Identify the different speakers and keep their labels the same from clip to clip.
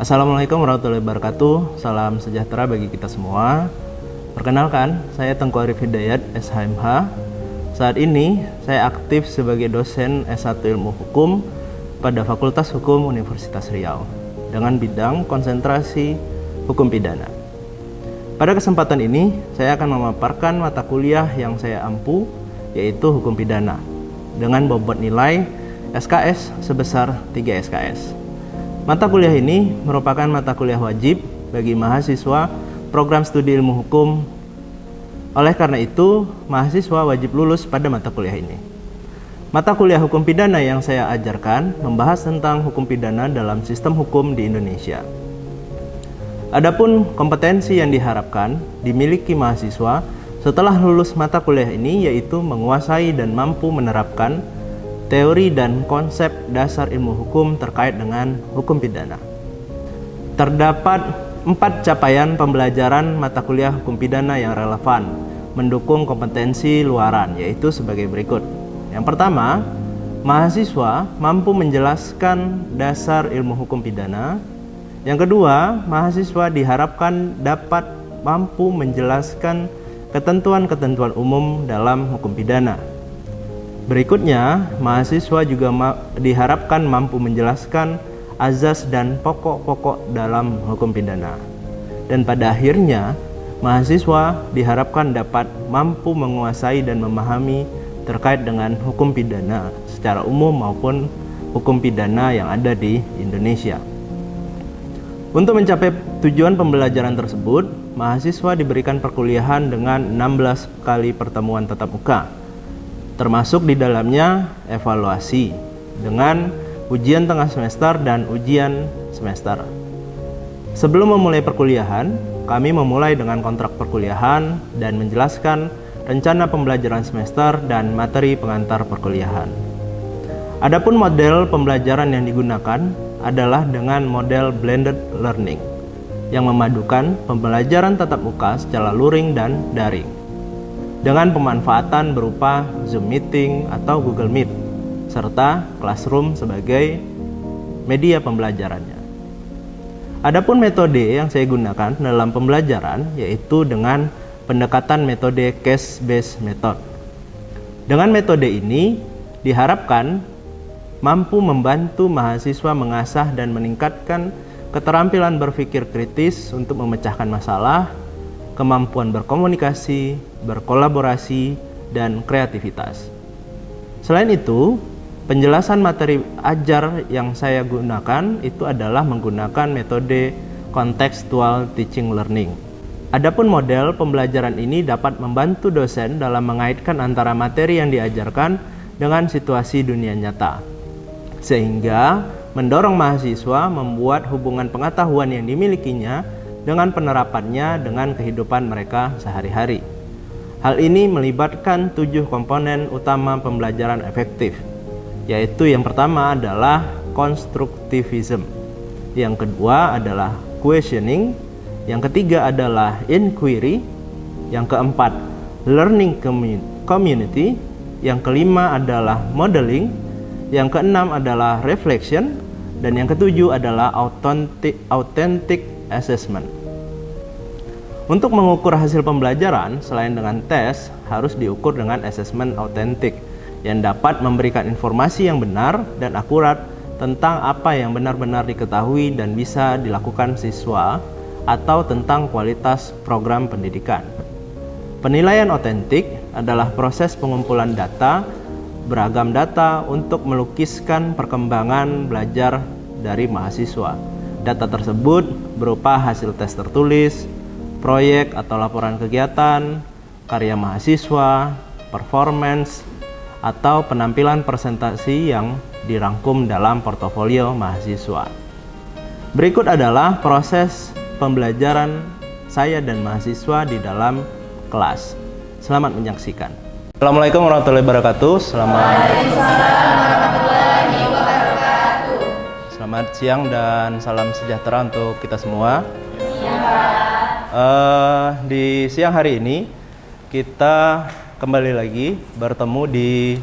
Speaker 1: Assalamualaikum warahmatullahi wabarakatuh. Salam sejahtera bagi kita semua. Perkenalkan, saya Tengku Arif Hidayat, SHMH. Saat ini saya aktif sebagai dosen S1 Ilmu Hukum pada Fakultas Hukum Universitas Riau dengan bidang konsentrasi hukum pidana. Pada kesempatan ini, saya akan memaparkan mata kuliah yang saya ampu, yaitu hukum pidana, dengan bobot nilai SKS sebesar 3 SKS. Mata kuliah ini merupakan mata kuliah wajib bagi mahasiswa program studi ilmu hukum. Oleh karena itu, mahasiswa wajib lulus pada mata kuliah ini. Mata kuliah hukum pidana yang saya ajarkan membahas tentang hukum pidana dalam sistem hukum di Indonesia. Adapun kompetensi yang diharapkan dimiliki mahasiswa setelah lulus mata kuliah ini, yaitu menguasai dan mampu menerapkan teori dan konsep dasar ilmu hukum terkait dengan hukum pidana. Terdapat 4 capaian pembelajaran mata kuliah hukum pidana yang relevan mendukung kompetensi luaran, yaitu sebagai berikut. Yang pertama, mahasiswa mampu menjelaskan dasar ilmu hukum pidana. Yang kedua, mahasiswa diharapkan dapat mampu menjelaskan ketentuan-ketentuan umum dalam hukum pidana. Berikutnya, mahasiswa juga diharapkan mampu menjelaskan azas dan pokok-pokok dalam hukum pidana. Dan pada akhirnya, mahasiswa diharapkan dapat mampu menguasai dan memahami terkait dengan hukum pidana secara umum maupun hukum pidana yang ada di Indonesia. Untuk mencapai tujuan pembelajaran tersebut, mahasiswa diberikan perkuliahan dengan 16 kali pertemuan tatap muka, termasuk di dalamnya evaluasi dengan ujian tengah semester dan ujian semester. Sebelum memulai perkuliahan, kami memulai dengan kontrak perkuliahan dan menjelaskan rencana pembelajaran semester dan materi pengantar perkuliahan. Adapun model pembelajaran yang digunakan adalah dengan model blended learning yang memadukan pembelajaran tatap muka secara luring dan daring, dengan pemanfaatan berupa Zoom Meeting atau Google Meet, serta Classroom sebagai media pembelajarannya. Adapun metode yang saya gunakan dalam pembelajaran yaitu dengan pendekatan metode case-based method. Dengan metode ini diharapkan mampu membantu mahasiswa mengasah dan meningkatkan keterampilan berpikir kritis untuk memecahkan masalah, kemampuan berkomunikasi, berkolaborasi, dan kreativitas. Selain itu, penjelasan materi ajar yang saya gunakan itu adalah menggunakan metode contextual teaching learning. Adapun model pembelajaran ini dapat membantu dosen dalam mengaitkan antara materi yang diajarkan dengan situasi dunia nyata, sehingga mendorong mahasiswa membuat hubungan pengetahuan yang dimilikinya dengan penerapannya dengan kehidupan mereka sehari-hari. Hal ini melibatkan 7 komponen utama pembelajaran efektif, yaitu yang pertama adalah constructivism, yang kedua adalah questioning, yang ketiga adalah inquiry, yang keempat learning community, yang kelima adalah modeling, yang keenam adalah reflection, dan yang ketujuh adalah authentic assessment. Untuk mengukur hasil pembelajaran, selain dengan tes, harus diukur dengan asesmen autentik yang dapat memberikan informasi yang benar dan akurat tentang apa yang benar-benar diketahui dan bisa dilakukan siswa atau tentang kualitas program pendidikan. Penilaian autentik adalah proses pengumpulan data, beragam data untuk melukiskan perkembangan belajar dari mahasiswa. Data tersebut berupa hasil tes tertulis, proyek atau laporan kegiatan, karya mahasiswa, performance, atau penampilan presentasi yang dirangkum dalam portofolio mahasiswa. Berikut adalah proses pembelajaran saya dan mahasiswa di dalam kelas. Selamat menyaksikan. Assalamualaikum warahmatullahi wabarakatuh. Selamat siang dan salam sejahtera untuk kita semua. Di siang hari ini kita kembali lagi bertemu di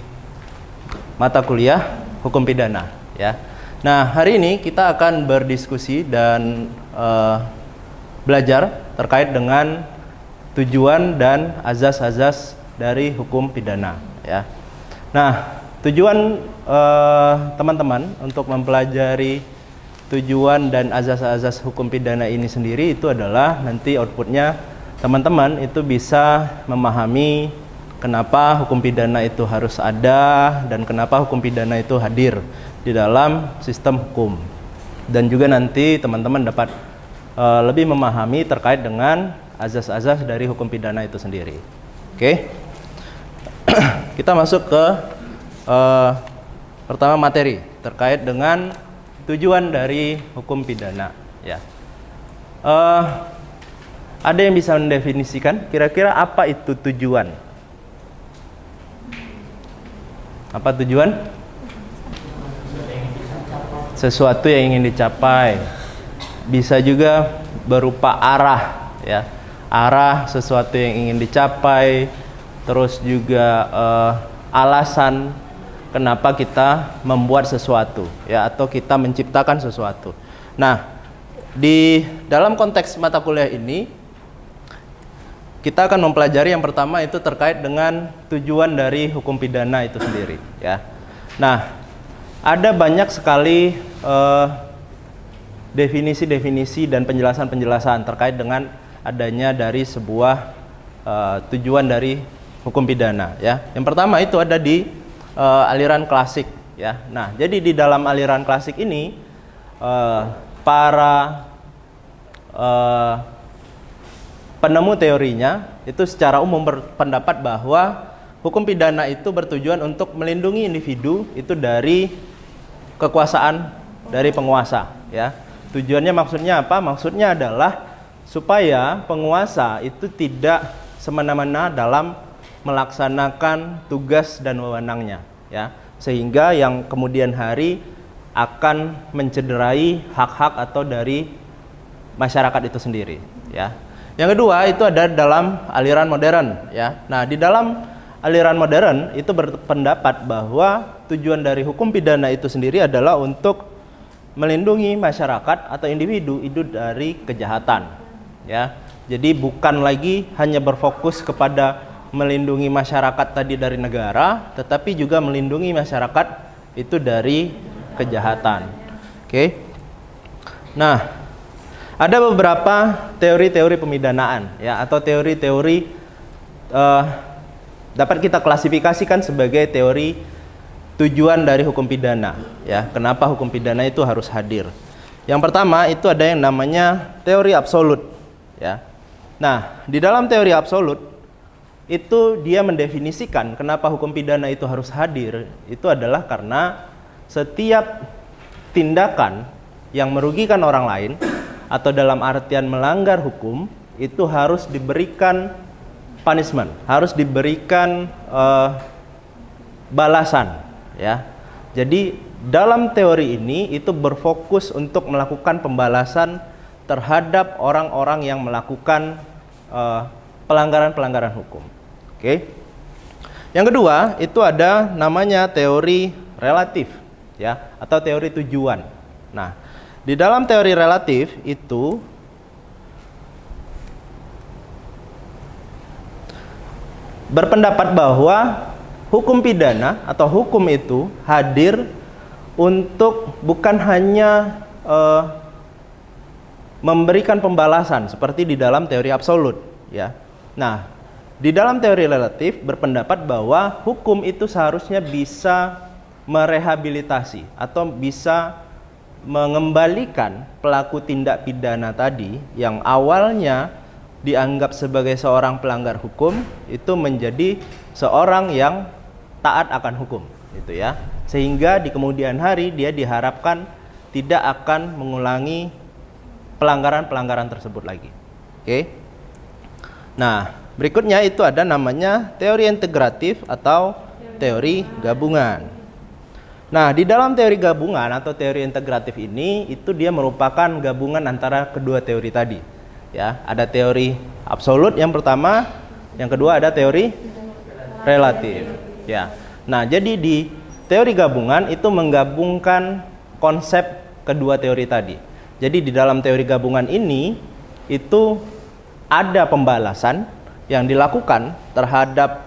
Speaker 1: mata kuliah hukum pidana, ya. Nah, hari ini kita akan berdiskusi dan belajar terkait dengan tujuan dan azas-azas dari hukum pidana, ya. Nah, tujuan teman-teman untuk mempelajari tujuan dan azas-azas hukum pidana ini sendiri itu adalah nanti outputnya teman-teman itu bisa memahami kenapa hukum pidana itu harus ada dan kenapa hukum pidana itu hadir di dalam sistem hukum, dan juga nanti teman-teman dapat lebih memahami terkait dengan azas-azas dari hukum pidana itu sendiri. Oke, kita masuk ke pertama materi terkait dengan tujuan dari hukum pidana, ya. Ada yang bisa mendefinisikan kira-kira apa itu tujuan? Apa tujuan? Sesuatu yang ingin dicapai. Bisa juga berupa arah, ya. Arah sesuatu yang ingin dicapai, terus juga alasan kenapa kita membuat sesuatu, ya, atau kita menciptakan sesuatu. Nah, di dalam konteks mata kuliah ini kita akan mempelajari yang pertama itu terkait dengan tujuan dari hukum pidana itu sendiri, ya. Nah, ada banyak sekali definisi-definisi dan penjelasan-penjelasan terkait dengan adanya dari sebuah tujuan dari hukum pidana, ya. Yang pertama itu ada di aliran klasik, ya. Nah, jadi di dalam aliran klasik ini para penemu teorinya itu secara umum berpendapat bahwa hukum pidana itu bertujuan untuk melindungi individu itu dari kekuasaan dari penguasa, ya. Tujuannya maksudnya apa? Maksudnya adalah supaya penguasa itu tidak semena-mena dalam melaksanakan tugas dan wewenangnya, ya, sehingga yang kemudian hari akan mencederai hak-hak atau dari masyarakat itu sendiri, ya. Yang kedua itu ada dalam aliran modern, ya. Nah, di dalam aliran modern itu berpendapat bahwa tujuan dari hukum pidana itu sendiri adalah untuk melindungi masyarakat atau individu itu dari kejahatan, ya. Jadi bukan lagi hanya berfokus kepada melindungi masyarakat tadi dari negara, tetapi juga melindungi masyarakat itu dari kejahatan. Oke. Nah, ada beberapa teori-teori pemidanaan, ya, atau teori-teori dapat kita klasifikasikan sebagai teori tujuan dari hukum pidana, ya. Kenapa hukum pidana itu harus hadir? Yang pertama itu ada yang namanya teori absolut, ya. Nah, di dalam teori absolut itu dia mendefinisikan kenapa hukum pidana itu harus hadir, itu adalah karena setiap tindakan yang merugikan orang lain atau dalam artian melanggar hukum itu harus diberikan punishment, harus diberikan balasan, ya. Jadi dalam teori ini itu berfokus untuk melakukan pembalasan terhadap orang-orang yang melakukan pelanggaran-pelanggaran hukum. Oke. Yang kedua itu ada namanya teori relatif, ya, atau teori tujuan. Nah, di dalam teori relatif itu berpendapat bahwa hukum pidana atau hukum itu hadir untuk bukan hanya memberikan pembalasan seperti di dalam teori absolut, ya. Nah, di dalam teori relatif berpendapat bahwa hukum itu seharusnya bisa merehabilitasi atau bisa mengembalikan pelaku tindak pidana tadi yang awalnya dianggap sebagai seorang pelanggar hukum itu menjadi seorang yang taat akan hukum, gitu, ya. Sehingga di kemudian hari dia diharapkan tidak akan mengulangi pelanggaran-pelanggaran tersebut lagi. Oke. Nah, berikutnya itu ada namanya teori integratif atau teori gabungan. Nah, di dalam teori gabungan atau teori integratif ini itu dia merupakan gabungan antara kedua teori tadi, ya. Ada teori absolut yang pertama, yang kedua ada teori relatif, ya. Nah, jadi di teori gabungan itu menggabungkan konsep kedua teori tadi. Jadi di dalam teori gabungan ini itu ada pembalasan yang dilakukan terhadap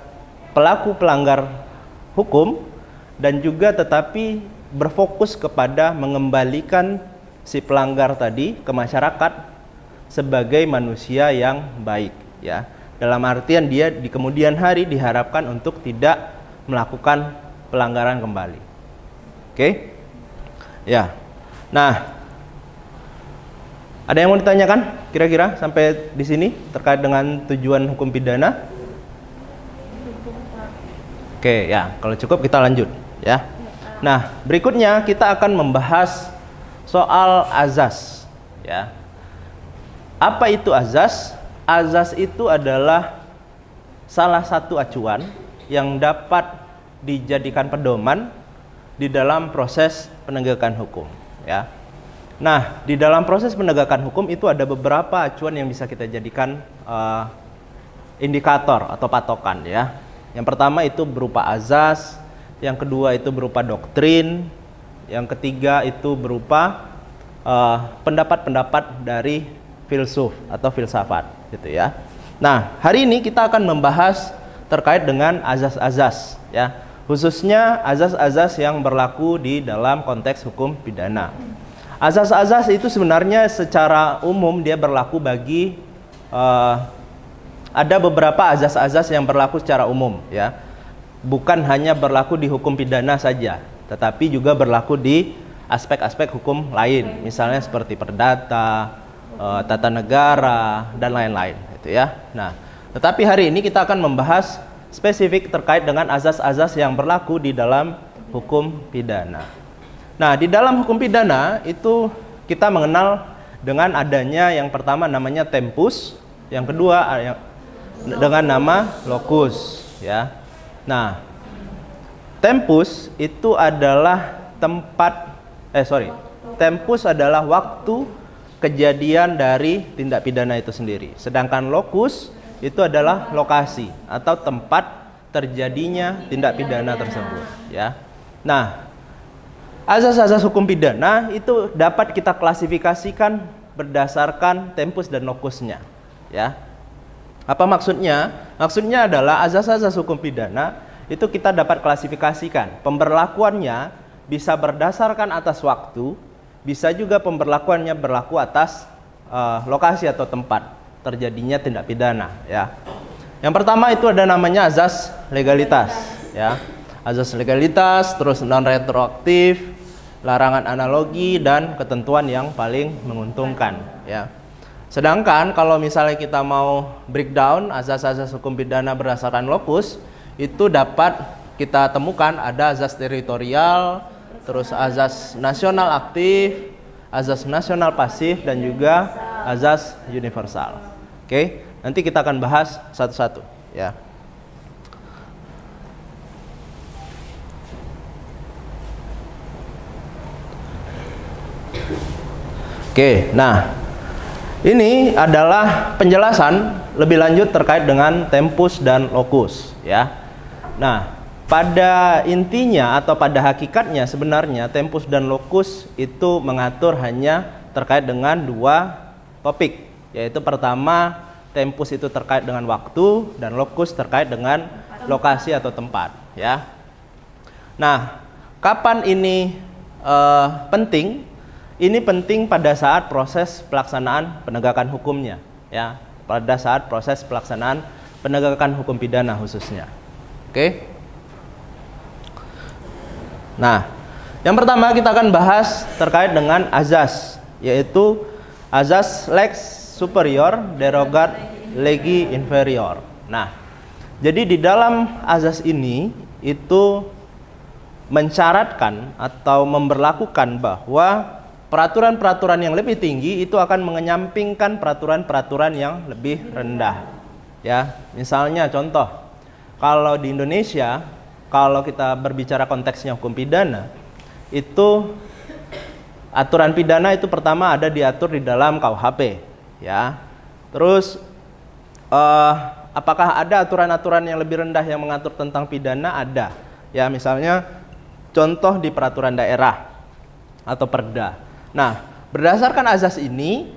Speaker 1: pelaku pelanggar hukum dan juga tetapi berfokus kepada mengembalikan si pelanggar tadi ke masyarakat sebagai manusia yang baik, ya. Dalam artian dia di kemudian hari diharapkan untuk tidak melakukan pelanggaran kembali. Oke? Ya. Nah, ada yang mau ditanyakan kira-kira sampai di sini terkait dengan tujuan hukum pidana? Oke, ya. Kalau cukup kita lanjut, ya. Nah, berikutnya kita akan membahas soal azas, ya. Apa itu azas? Azas itu adalah salah satu acuan yang dapat dijadikan pedoman di dalam proses penegakan hukum, ya. Nah, di dalam proses penegakan hukum itu ada beberapa acuan yang bisa kita jadikan indikator atau patokan, ya. Yang pertama itu berupa azas, yang kedua itu berupa doktrin, yang ketiga itu berupa pendapat-pendapat dari filsuf atau filsafat, gitu ya. Nah, hari ini kita akan membahas terkait dengan azas-azas, ya, khususnya azas-azas yang berlaku di dalam konteks hukum pidana. Azas-azas itu sebenarnya secara umum dia berlaku bagi ada beberapa azas-azas yang berlaku secara umum, ya, bukan hanya berlaku di hukum pidana saja, tetapi juga berlaku di aspek-aspek hukum lain, misalnya seperti perdata, tata negara, dan lain-lain, itu ya. Nah, tetapi hari ini kita akan membahas spesifik terkait dengan azas-azas yang berlaku di dalam hukum pidana. Nah, di dalam hukum pidana itu kita mengenal dengan adanya yang pertama namanya tempus, yang kedua dengan nama locus, ya. Nah, tempus itu adalah tempus adalah waktu kejadian dari tindak pidana itu sendiri. Sedangkan locus itu adalah lokasi atau tempat terjadinya tindak pidana tersebut, ya. Nah, azas-azas hukum pidana itu dapat kita klasifikasikan berdasarkan tempus dan locusnya, ya. Apa maksudnya? Maksudnya adalah azas-azas hukum pidana itu kita dapat klasifikasikan. Pemberlakuannya bisa berdasarkan atas waktu, bisa juga pemberlakuannya berlaku atas lokasi atau tempat terjadinya tindak pidana, ya. Yang pertama itu ada namanya azas legalitas, ya. Azas legalitas, terus non retroaktif, larangan analogi, dan ketentuan yang paling menguntungkan, ya. Sedangkan kalau misalnya kita mau breakdown azas-azas hukum pidana berdasarkan lokus, itu dapat kita temukan ada azas teritorial, terus azas nasional aktif, azas nasional pasif, dan juga azas universal. Oke, nanti kita akan bahas satu-satu, ya. Oke, nah ini adalah penjelasan lebih lanjut terkait dengan tempus dan locus, ya. Nah, pada intinya atau pada hakikatnya sebenarnya tempus dan locus itu mengatur hanya terkait dengan dua topik, yaitu pertama tempus itu terkait dengan waktu dan locus terkait dengan lokasi atau tempat, ya. Nah, kapan ini penting? Ini penting pada saat proses pelaksanaan penegakan hukumnya, ya. Pada saat proses pelaksanaan penegakan hukum pidana khususnya. Oke. Nah, yang pertama kita akan bahas terkait dengan azas, yaitu azas lex superior derogat legi inferior. Nah, jadi di dalam azas ini itu mensyaratkan atau memberlakukan bahwa peraturan-peraturan yang lebih tinggi itu akan mengenyampingkan peraturan-peraturan yang lebih rendah, ya. Misalnya contoh, kalau di Indonesia, kalau kita berbicara konteksnya hukum pidana, itu aturan pidana itu pertama ada diatur di dalam KUHP, ya. Terus apakah ada aturan-aturan yang lebih rendah yang mengatur tentang pidana? Ada, ya. Misalnya contoh di peraturan daerah, atau perda. Nah, berdasarkan azas ini,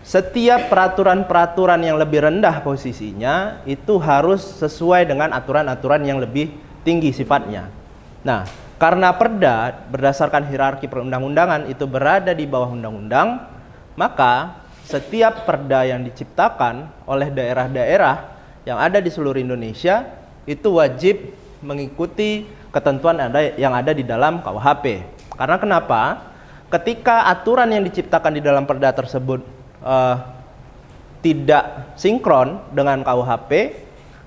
Speaker 1: setiap peraturan-peraturan yang lebih rendah posisinya itu harus sesuai dengan aturan-aturan yang lebih tinggi sifatnya. Nah, karena perda berdasarkan hierarki perundang-undangan itu berada di bawah undang-undang, maka setiap perda yang diciptakan oleh daerah-daerah yang ada di seluruh Indonesia itu wajib mengikuti ketentuan yang ada di dalam KUHP. Karena kenapa? Ketika aturan yang diciptakan di dalam perda tersebut tidak sinkron dengan KUHP,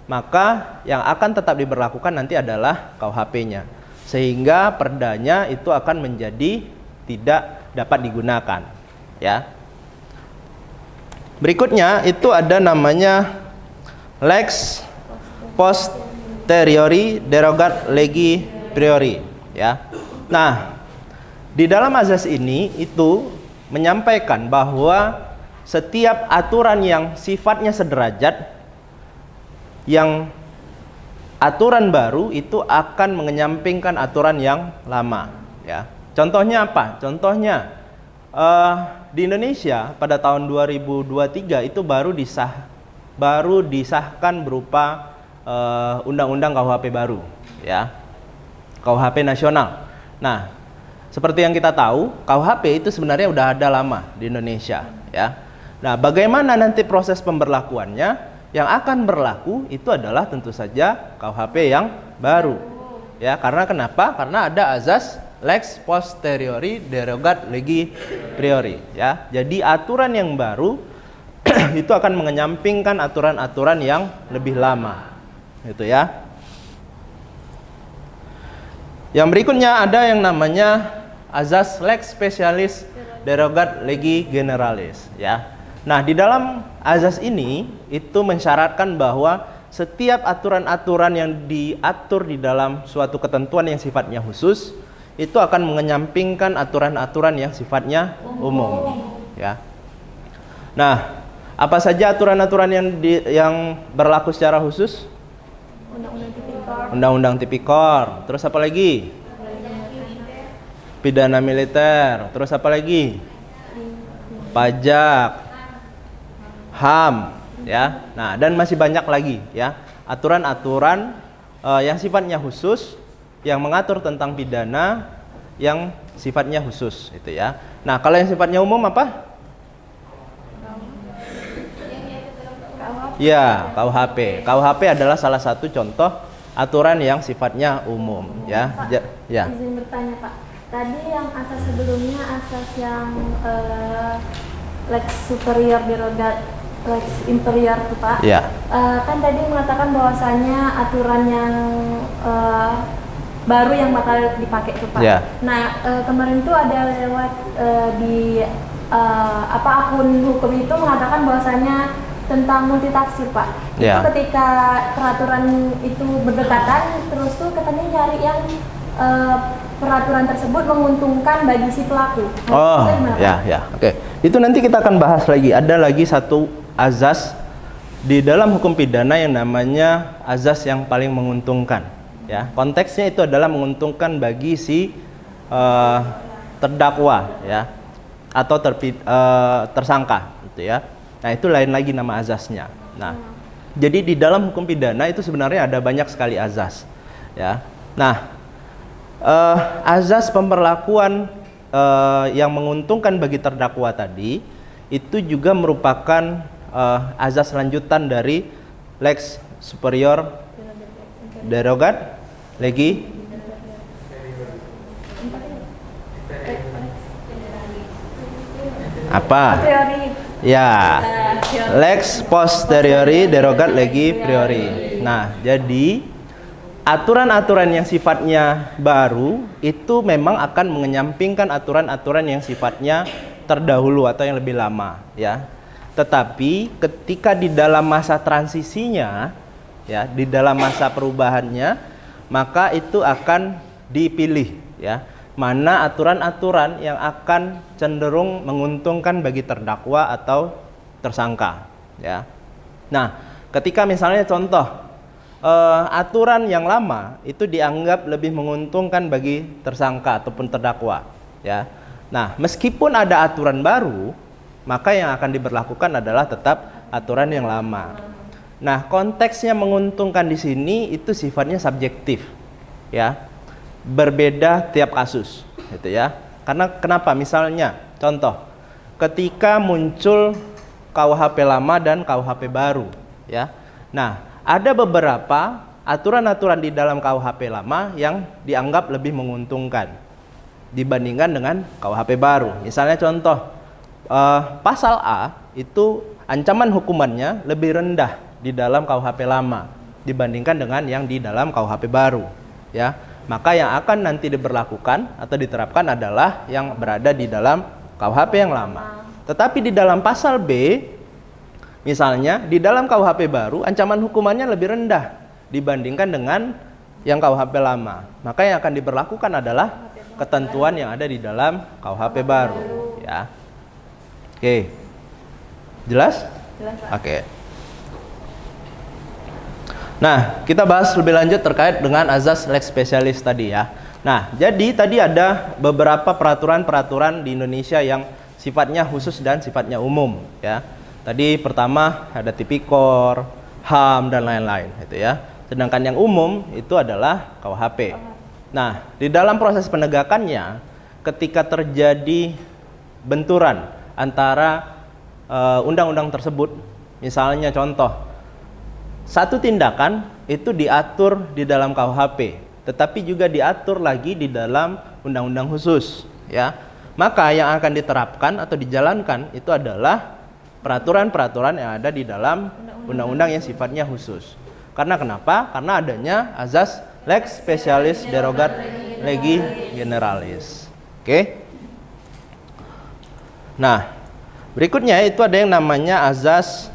Speaker 1: maka yang akan tetap diberlakukan nanti adalah KUHP-nya, sehingga perdanya itu akan menjadi tidak dapat digunakan, ya. Berikutnya itu ada namanya lex posteriori derogat legi priori, ya. Nah, di dalam azas ini itu menyampaikan bahwa setiap aturan yang sifatnya sederajat, yang aturan baru itu akan mengenyampingkan aturan yang lama, ya. Contohnya apa? Contohnya di Indonesia pada tahun 2023 itu baru disahkan berupa undang-undang KUHP baru, ya. KUHP nasional. Nah, seperti yang kita tahu, KUHP itu sebenarnya udah ada lama di Indonesia, ya. Nah, bagaimana nanti proses pemberlakuannya? Yang akan berlaku itu adalah tentu saja KUHP yang baru, ya. Karena kenapa? Karena ada azas lex posteriori derogat legi priori, ya. Jadi aturan yang baru itu akan mengenyampingkan aturan-aturan yang lebih lama, gitu, ya. Yang berikutnya ada yang namanya azas lex specialis derogat legi generalis, ya. Nah, di dalam azas ini itu mensyaratkan bahwa setiap aturan-aturan yang diatur di dalam suatu ketentuan yang sifatnya khusus itu akan mengenyampingkan aturan-aturan yang sifatnya umum, ya. Nah, apa saja aturan-aturan yang berlaku secara khusus? Undang-undang tipikor. Terus apa lagi? Pidana militer. Terus apa lagi? Pajak, HAM, ya. Nah, dan masih banyak lagi, ya, aturan-aturan yang sifatnya khusus yang mengatur tentang pidana yang sifatnya khusus, itu, ya. Nah, kalau yang sifatnya umum apa? Ya, KUHP. KUHP adalah salah satu contoh aturan yang sifatnya umum, ya.
Speaker 2: Pak,
Speaker 1: Ya.
Speaker 2: izin bertanya, Pak. Tadi yang asas sebelumnya, asas yang lex superior derogat lex inferior tuh, Pak.
Speaker 1: Ya.
Speaker 2: Kan tadi mengatakan bahwasanya aturan yang baru yang bakal dipakai tuh, Pak.
Speaker 1: Ya.
Speaker 2: Nah, kemarin tuh ada lewat di akun hukum itu mengatakan bahwasanya tentang multitafsir, Pak.
Speaker 1: Ya.
Speaker 2: Itu ketika peraturan itu berdekatan, terus tuh katanya nyari yang peraturan tersebut menguntungkan bagi si pelaku.
Speaker 1: Oh, ya. Oke. Itu nanti kita akan bahas lagi. Ada lagi satu azas di dalam hukum pidana yang namanya azas yang paling menguntungkan, ya. Konteksnya itu adalah menguntungkan bagi si terdakwa, ya, atau tersangka, gitu, ya. Nah, itu lain lagi nama azasnya. Nah, jadi di dalam hukum pidana itu sebenarnya ada banyak sekali azas, ya. Nah, azas pemberlakuan yang menguntungkan bagi terdakwa tadi itu juga merupakan azas lanjutan dari lex superior derogat legi apa?
Speaker 2: Priori.
Speaker 1: Ya, lex posteriori derogat legi priori. Nah, jadi aturan-aturan yang sifatnya baru itu memang akan mengenyampingkan aturan-aturan yang sifatnya terdahulu atau yang lebih lama, ya. Tetapi ketika di dalam masa transisinya, ya, di dalam masa perubahannya, maka itu akan dipilih, ya, mana aturan-aturan yang akan cenderung menguntungkan bagi terdakwa atau tersangka, ya. Nah, ketika misalnya contoh aturan yang lama itu dianggap lebih menguntungkan bagi tersangka ataupun terdakwa, ya. Nah, meskipun ada aturan baru, maka yang akan diberlakukan adalah tetap aturan yang lama. Nah, konteksnya menguntungkan di sini itu sifatnya subjektif, ya, berbeda tiap kasus, gitu ya. Karena kenapa? Misalnya, contoh, ketika muncul KUHP lama dan KUHP baru, ya. Nah, ada beberapa aturan-aturan di dalam KUHP lama yang dianggap lebih menguntungkan dibandingkan dengan KUHP baru. Misalnya contoh, pasal A itu ancaman hukumannya lebih rendah di dalam KUHP lama dibandingkan dengan yang di dalam KUHP baru, ya. Maka yang akan nanti diberlakukan atau diterapkan adalah yang berada di dalam KUHP yang lama. Tetapi di dalam pasal B, misalnya di dalam KUHP baru ancaman hukumannya lebih rendah dibandingkan dengan yang KUHP lama. Maka yang akan diberlakukan adalah ketentuan yang ada di dalam KUHP baru, ya. Oke. Jelas?
Speaker 2: Jelas, Pak.
Speaker 1: Oke. Nah, kita bahas lebih lanjut terkait dengan azas lex specialis tadi, ya. Nah, jadi tadi ada beberapa peraturan-peraturan di Indonesia yang sifatnya khusus dan sifatnya umum, ya. Tadi pertama ada tipikor, HAM dan lain-lain, gitu ya. Sedangkan yang umum itu adalah KUHP. Nah, di dalam proses penegakannya, ketika terjadi benturan antara undang-undang tersebut, misalnya contoh, satu tindakan itu diatur di dalam KUHP, tetapi juga diatur lagi di dalam undang-undang khusus, ya. Maka yang akan diterapkan atau dijalankan itu adalah peraturan-peraturan yang ada di dalam undang-undang yang sifatnya khusus. Karena kenapa? Karena adanya azas lex specialis derogat legi generalis. Oke. Nah, berikutnya itu ada yang namanya azas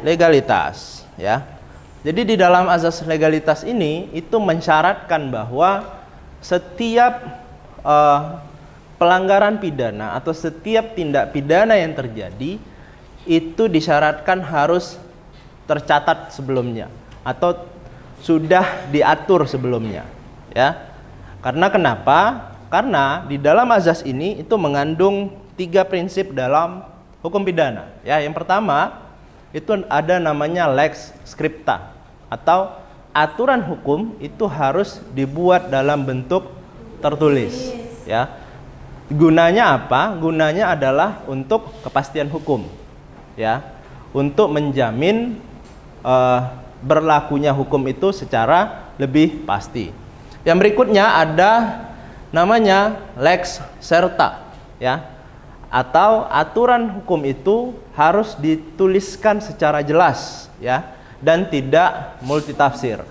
Speaker 1: legalitas, ya. Jadi di dalam azas legalitas ini itu mensyaratkan bahwa setiap pelanggaran pidana atau setiap tindak pidana yang terjadi itu disyaratkan harus tercatat sebelumnya atau sudah diatur sebelumnya, ya. Karena kenapa? Karena di dalam azas ini itu mengandung 3 prinsip dalam hukum pidana, ya. Yang pertama itu ada namanya lex scripta atau aturan hukum itu harus dibuat dalam bentuk tertulis, ya. Gunanya apa? Gunanya adalah untuk kepastian hukum, ya, untuk menjamin berlakunya hukum itu secara lebih pasti. Yang berikutnya ada namanya lex serta, ya, atau aturan hukum itu harus dituliskan secara jelas, ya, dan tidak multitafsir.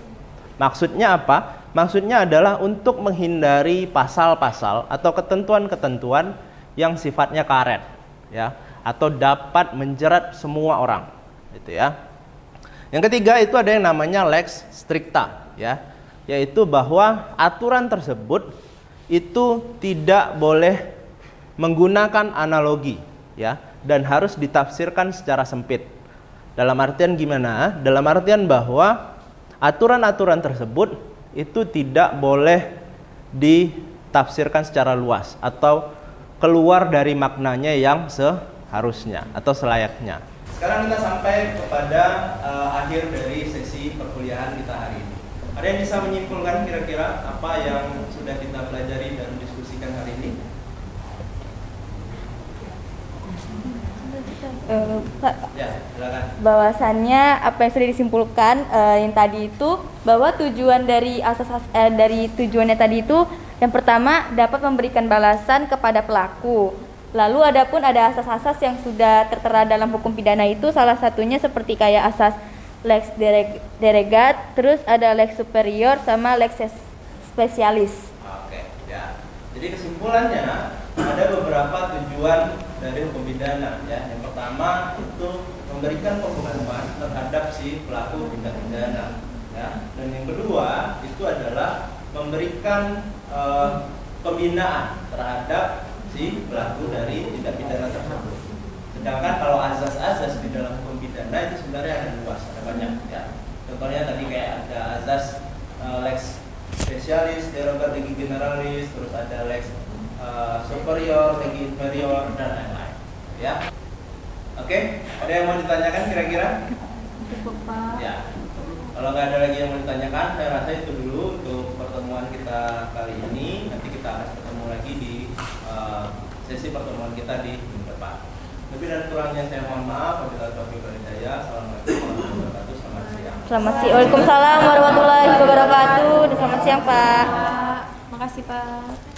Speaker 1: Maksudnya apa? Maksudnya adalah untuk menghindari pasal-pasal atau ketentuan-ketentuan yang sifatnya karet, ya, atau dapat menjerat semua orang, gitu ya. Yang ketiga itu ada yang namanya lex stricta, ya, yaitu bahwa aturan tersebut itu tidak boleh menggunakan analogi, ya, dan harus ditafsirkan secara sempit. Dalam artian gimana? Dalam artian bahwa aturan-aturan tersebut itu tidak boleh ditafsirkan secara luas atau keluar dari maknanya yang seharusnya atau selayaknya. Sekarang kita sampai kepada akhir dari sesi perkuliahan kita hari ini. Ada yang bisa menyimpulkan kira-kira apa yang sudah kita pelajari dan diskusikan hari ini?
Speaker 2: Pak,
Speaker 1: Ya, silakan.
Speaker 2: bahwasannya apa yang sudah disimpulkan yang tadi itu bahwa tujuan dari dari tujuannya tadi itu yang pertama dapat memberikan balasan kepada pelaku. Lalu adapun ada asas-asas yang sudah tertera dalam hukum pidana itu salah satunya seperti kayak asas lex derogat, terus ada lex superior sama lex specialis.
Speaker 1: Oke, ya. Jadi kesimpulannya ada beberapa tujuan dari hukum pidana, ya. Yang pertama itu memberikan penghukuman terhadap si pelaku tindak pidana, ya. Dan yang kedua itu adalah memberikan pembinaan terhadap si pelaku dari tindak pidana tersebut. Sedangkan kalau azas-azas di dalam hukum pidana itu sebenarnya ada luas, ada banyak, ya. Contohnya tadi kayak ada azas lex specialis, derogat legi generalis, terus ada lex superior, segi inferior, dan lain-lain. Ya. Oke, ada yang mau ditanyakan kira-kira?
Speaker 2: Cukup, Pak.
Speaker 1: Ya. Kalau nggak ada lagi yang mau ditanyakan, saya rasa itu dulu untuk pertemuan kita kali ini. Nanti kita akan ketemu lagi di sesi pertemuan kita di minggu depan. Lebih dan kurangnya saya mohon maaf. Wabillahi taufiq wal hidayah. Assalamualaikum warahmatullahi wabarakatuh. Selamat siang.
Speaker 2: Selamat siang. Waalaikumsalam warahmatullahi wabarakatuh. Dan selamat siang, Pak.
Speaker 3: Makasih, Pak.